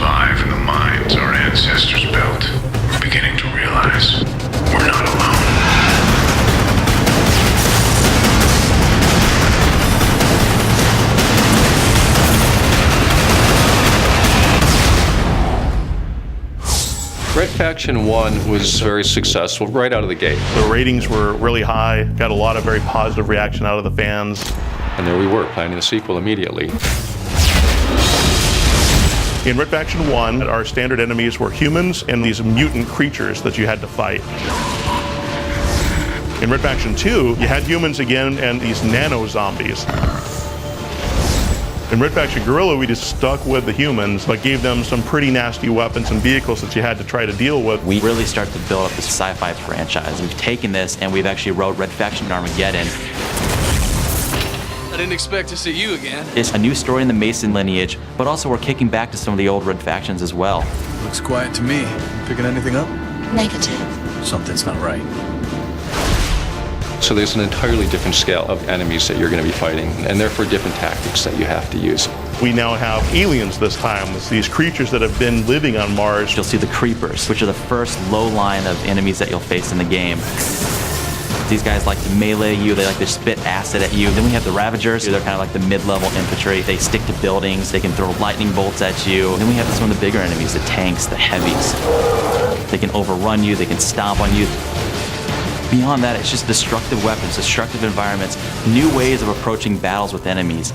survive in the mines our ancestors built. We're beginning to realize we're not alone. Red Faction 1 was very successful right out of the gate. The ratings were really high, got a lot of very positive reaction out of the fans. And there we were, planning the sequel immediately. In Red Faction 1, our standard enemies were humans and these mutant creatures that you had to fight. In Red Faction 2, you had humans again and these nano-zombies. In Red Faction Guerrilla, we just stuck with the humans, but gave them some pretty nasty weapons and vehicles that you had to try to deal with. We really started to build up this sci-fi franchise. We've taken this and we've actually wrote Red Faction Armageddon. I didn't expect to see you again. It's a new story in the Mason lineage, but also we're kicking back to some of the old Red Factions as well. Looks quiet to me. Picking anything up? Negative. Something's not right. So there's an entirely different scale of enemies that you're going to be fighting, and therefore different tactics that you have to use. We now have aliens this time. It's these creatures that have been living on Mars. You'll see the Creepers, which are the first low line of enemies that you'll face in the game. These guys like to melee you, they like to spit acid at you. Then we have the Ravagers, they're kind of like the mid-level infantry. They stick to buildings, they can throw lightning bolts at you. And then we have some of the bigger enemies, the tanks, the heavies. They can overrun you, they can stomp on you. Beyond that, it's just destructive weapons, destructive environments, new ways of approaching battles with enemies.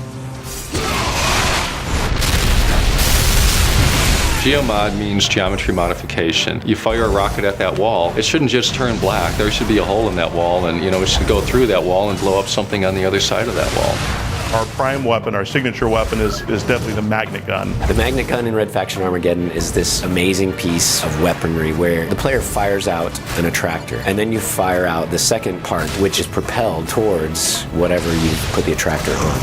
Geomod means geometry modification. You fire a rocket at that wall, it shouldn't just turn black. There should be a hole in that wall, and it should go through that wall and blow up something on the other side of that wall. Our prime weapon, our signature weapon, is definitely the magnet gun. The magnet gun in Red Faction Armageddon is this amazing piece of weaponry where the player fires out an attractor, and then you fire out the second part, which is propelled towards whatever you put the attractor on.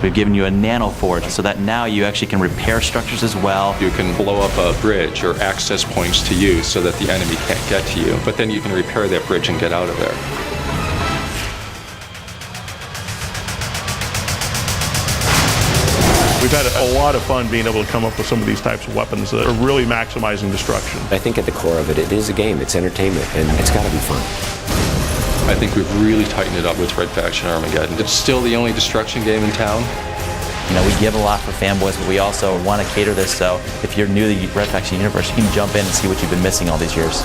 We've given you a nano forge so that now you actually can repair structures as well. You can blow up a bridge or access points to you so that the enemy can't get to you, but then you can repair that bridge and get out of there. We've had a lot of fun being able to come up with some of these types of weapons that are really maximizing destruction. I think at the core of it, it is a game, it's entertainment, and it's got to be fun. I think we've really tightened it up with Red Faction Armageddon. It's still the only destruction game in town. We give a lot for fanboys, but we also want to cater this, so if you're new to the Red Faction universe, you can jump in and see what you've been missing all these years.